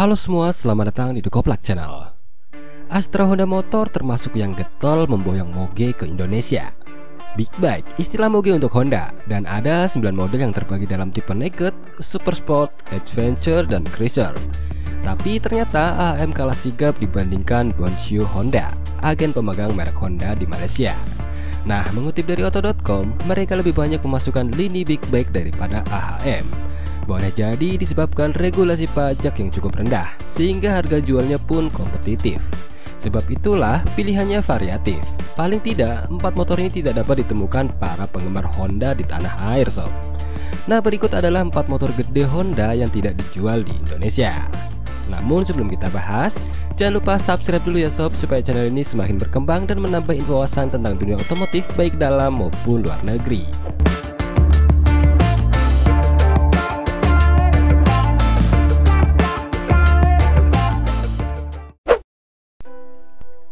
Halo semua, selamat datang di The Koplak Channel. Astra Honda Motor termasuk yang getol memboyong moge ke Indonesia. Big Bike, istilah moge untuk Honda, dan ada 9 model yang terbagi dalam tipe Naked, Super Sport, Adventure, dan Cruiser. Tapi ternyata AHM kalah sigap dibandingkan Bonshu Honda, agen pemegang merek Honda di Malaysia. Nah, mengutip dari Auto.com, mereka lebih banyak memasukkan lini Big Bike daripada AHM. Boleh jadi disebabkan regulasi pajak yang cukup rendah, sehingga harga jualnya pun kompetitif. Sebab itulah pilihannya variatif. Paling tidak, 4 motor ini tidak dapat ditemukan para penggemar Honda di tanah air sob. Nah, berikut adalah 4 motor gede Honda yang tidak dijual di Indonesia. Namun sebelum kita bahas, jangan lupa subscribe dulu ya sob, supaya channel ini semakin berkembang dan menambah info wawasan tentang dunia otomotif baik dalam maupun luar negeri.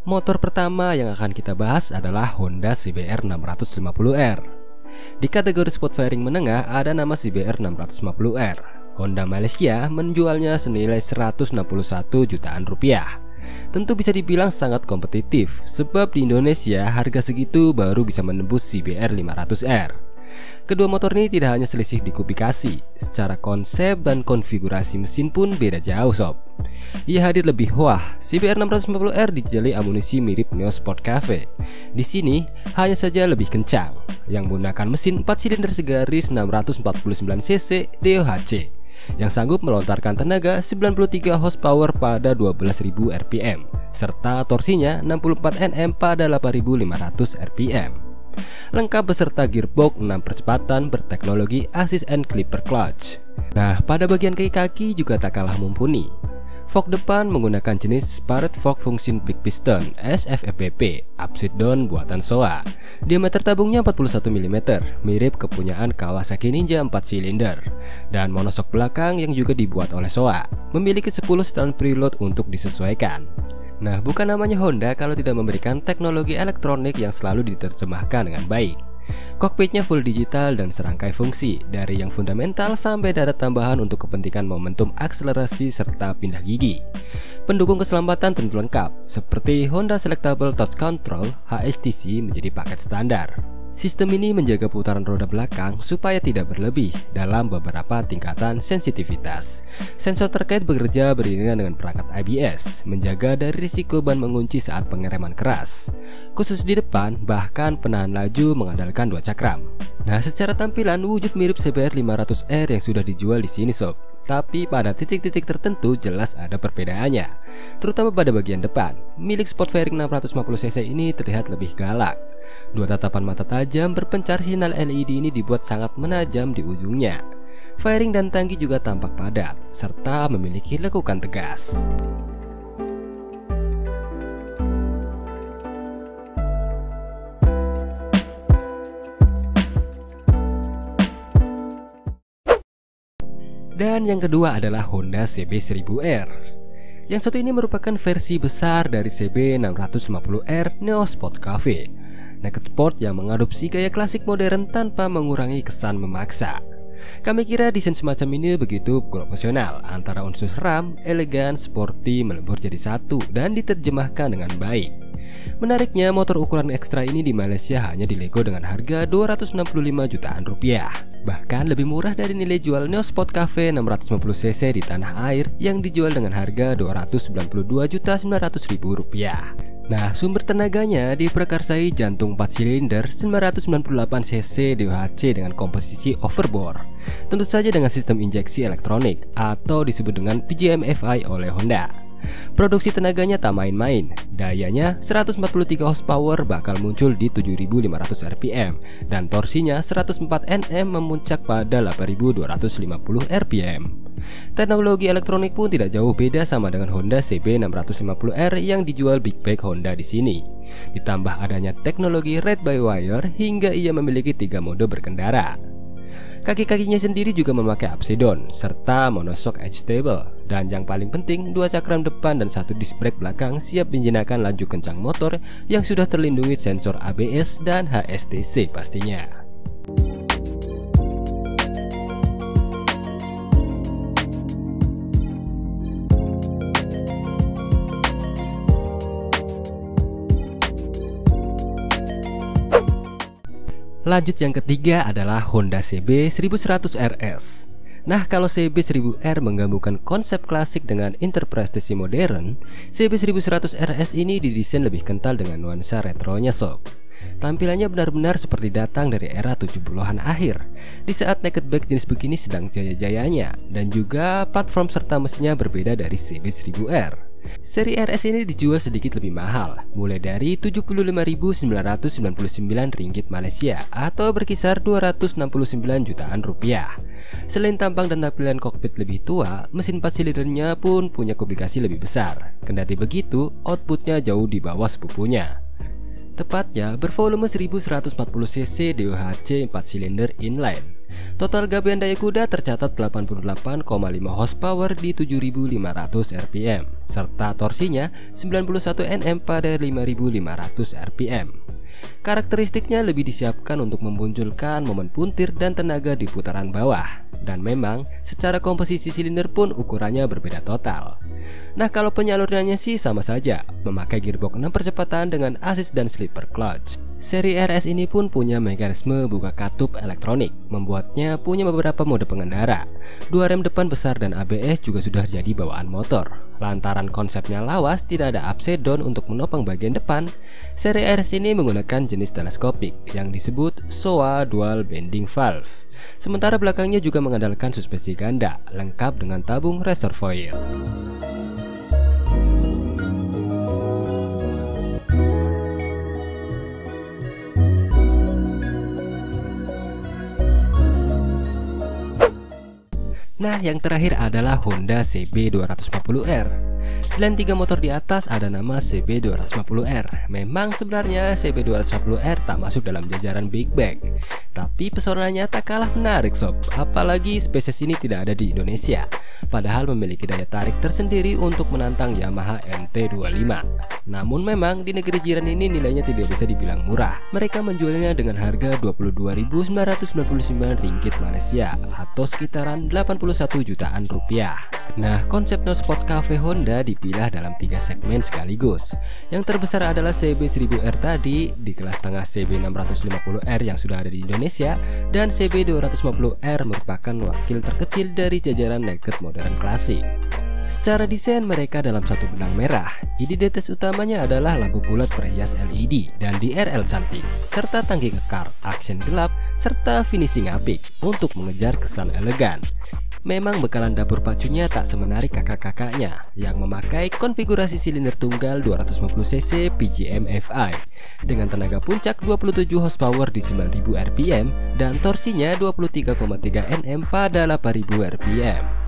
Motor pertama yang akan kita bahas adalah Honda CBR 650R. Di kategori sport fairing menengah ada nama CBR 650R. Honda Malaysia menjualnya senilai 161 jutaan rupiah. Tentu bisa dibilang sangat kompetitif, sebab di Indonesia harga segitu baru bisa menembus CBR 500R. Kedua motor ini tidak hanya selisih di kubikasi, secara konsep dan konfigurasi mesin pun beda jauh sob. Ia hadir lebih wah, CBR 650R dijajali amunisi mirip Neo Sport Cafe. Di sini hanya saja lebih kencang, yang menggunakan mesin 4 silinder segaris 649cc DOHC yang sanggup melontarkan tenaga 93 horsepower pada 12.000 rpm, serta torsinya 64 Nm pada 8.500 rpm. Lengkap beserta gearbox 6 percepatan berteknologi assist and clipper clutch. Nah, pada bagian kaki juga tak kalah mumpuni. Fork depan menggunakan jenis Spirit Fork Function Big Piston SFFPP upside down buatan Showa. Diameter tabungnya 41 mm, mirip kepunyaan Kawasaki Ninja 4 silinder. Dan monosok belakang yang juga dibuat oleh Showa, memiliki 10 setelan preload untuk disesuaikan. Nah, bukan namanya Honda kalau tidak memberikan teknologi elektronik yang selalu diterjemahkan dengan baik. Kokpitnya full digital dan serangkai fungsi, dari yang fundamental sampai data tambahan untuk kepentingan momentum akselerasi serta pindah gigi. Pendukung keselamatan tentu lengkap, seperti Honda Selectable Touch Control HSTC menjadi paket standar. Sistem ini menjaga putaran roda belakang supaya tidak berlebih dalam beberapa tingkatan sensitivitas. Sensor terkait bekerja beriringan dengan perangkat ABS, menjaga dari risiko ban mengunci saat pengereman keras. Khusus di depan, bahkan penahan laju mengandalkan 2 cakram. Nah, secara tampilan wujud mirip CBR 500R yang sudah dijual di sini sob. Tapi pada titik-titik tertentu jelas ada perbedaannya, terutama pada bagian depan. Milik sport fairing 650cc ini terlihat lebih galak. 2 tatapan mata tajam berpencar sinyal LED ini dibuat sangat menajam di ujungnya. Fairing dan tangki juga tampak padat, serta memiliki lekukan tegas. Dan yang kedua adalah Honda CB1000R. Yang satu ini merupakan versi besar dari CB650R Neo Sport Cafe, naked sport yang mengadopsi gaya klasik modern tanpa mengurangi kesan memaksa. Kami kira desain semacam ini begitu proporsional antara unsur RAM, elegan, sporty melebur jadi satu dan diterjemahkan dengan baik. Menariknya, motor ukuran ekstra ini di Malaysia hanya dilego dengan harga 265 jutaan rupiah. Bahkan lebih murah dari nilai jual Neo Sport Cafe 650cc di tanah air yang dijual dengan harga 292.900.000 rupiah. Nah, sumber tenaganya diprakarsai jantung 4 silinder 998cc DOHC dengan komposisi overbore. Tentu saja dengan sistem injeksi elektronik atau disebut dengan PGM-FI oleh Honda. Produksi tenaganya tak main-main. Dayanya 143 horsepower bakal muncul di 7.500 rpm dan torsinya 104 Nm memuncak pada 8.250 rpm. Teknologi elektronik pun tidak jauh beda sama dengan Honda CB650R yang dijual Big Bike Honda di sini. Ditambah adanya teknologi ride-by-wire hingga ia memiliki 3 mode berkendara. Kaki-kakinya sendiri juga memakai upside down serta monoshock edge stable. Dan yang paling penting, 2 cakram depan dan 1 disc brake belakang siap menjinakkan laju kencang motor yang sudah terlindungi sensor ABS dan HSTC pastinya. Lanjut yang ketiga adalah Honda CB 1100 RS. Nah, kalau CB 1000R menggabungkan konsep klasik dengan interpretasi modern, CB 1100 RS ini didesain lebih kental dengan nuansa retronya sob. Tampilannya benar-benar seperti datang dari era 70-an akhir, di saat naked bike jenis begini sedang jaya-jayanya, dan juga platform serta mesinnya berbeda dari CB 1000R. Seri RS ini dijual sedikit lebih mahal, mulai dari 75.999 ringgit Malaysia atau berkisar 269 jutaan rupiah. Selain tampang dan tampilan kokpit lebih tua, mesin 4 silidernya pun punya kubikasi lebih besar. Kendati begitu, outputnya jauh di bawah sepupunya. Tepatnya bervolume 1140 cc DOHC 4 silinder inline. Total gabean daya kuda tercatat 88,5 horsepower di 7.500 rpm, serta torsinya 91 Nm pada 5.500 rpm. Karakteristiknya lebih disiapkan untuk memunculkan momen puntir dan tenaga di putaran bawah. Dan memang secara komposisi silinder pun ukurannya berbeda total. Nah, kalau penyalurannya sih sama saja, memakai gearbox 6 percepatan dengan assist dan slipper clutch. Seri RS ini pun punya mekanisme buka katup elektronik, membuatnya punya beberapa mode pengendara. Dua rem depan besar dan ABS juga sudah jadi bawaan motor. Lantaran konsepnya lawas, tidak ada upside down untuk menopang bagian depan. Seri RS ini menggunakan jenis teleskopik yang disebut SOA Dual Bending Valve. Sementara belakangnya juga mengandalkan suspensi ganda, lengkap dengan tabung reservoir. Nah, yang terakhir adalah Honda CB 250R. Selain 3 motor di atas, ada nama CB 250R. Memang sebenarnya CB 250R tak masuk dalam jajaran big bike, tapi pesonanya tak kalah menarik sob. Apalagi spesies ini tidak ada di Indonesia, padahal memiliki daya tarik tersendiri untuk menantang Yamaha MT25. Namun memang di negeri jiran ini nilainya tidak bisa dibilang murah. Mereka menjualnya dengan harga 22.999 ringgit Malaysia atau sekitaran 81 jutaan rupiah. Nah, konsep no sport cafe Honda dipilah dalam 3 segmen sekaligus. Yang terbesar adalah CB 1000R tadi, di kelas tengah CB 650R yang sudah ada di Indonesia, dan CB 250R merupakan wakil terkecil dari jajaran naked modern klasik. Secara desain mereka dalam satu benang merah. Identitas utamanya adalah lampu bulat berhias LED dan DRL cantik, serta tangki kekar, aksen gelap, serta finishing apik untuk mengejar kesan elegan. Memang bekalan dapur pacunya tak semenarik kakak-kakaknya yang memakai konfigurasi silinder tunggal 250cc PGM FI dengan tenaga puncak 27 horsepower di 9000 rpm dan torsinya 23,3 Nm pada 8000 rpm.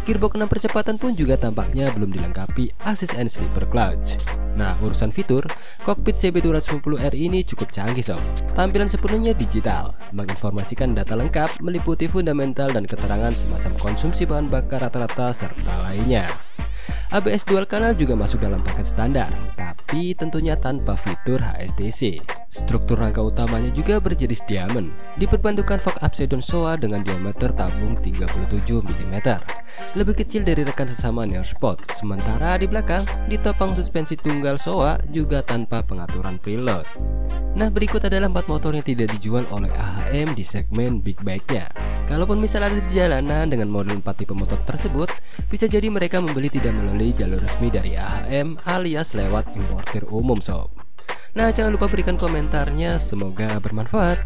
Gearbox 6 percepatan pun juga tampaknya belum dilengkapi assist and slipper clutch. Nah, urusan fitur, kokpit CB 250R ini cukup canggih sob. Tampilan sepenuhnya digital, menginformasikan data lengkap meliputi fundamental dan keterangan semacam konsumsi bahan bakar rata-rata serta lainnya. ABS dual kanal juga masuk dalam paket standar, tapi tentunya tanpa fitur HSDC. Struktur rangka utamanya juga berjenis diamond, diperbantukan fork upside down SOA dengan diameter tabung 37 mm, lebih kecil dari rekan sesama Neosport. Sementara di belakang ditopang suspensi tunggal SOA juga tanpa pengaturan preload. Nah, berikut adalah 4 motor yang tidak dijual oleh AHM di segmen big bike-nya. Kalaupun misalnya ada di jalanan dengan model 4 tipe motor tersebut, bisa jadi mereka membeli tidak melalui jalur resmi dari AHM alias lewat importir umum sob. Nah, jangan lupa berikan komentarnya, semoga bermanfaat.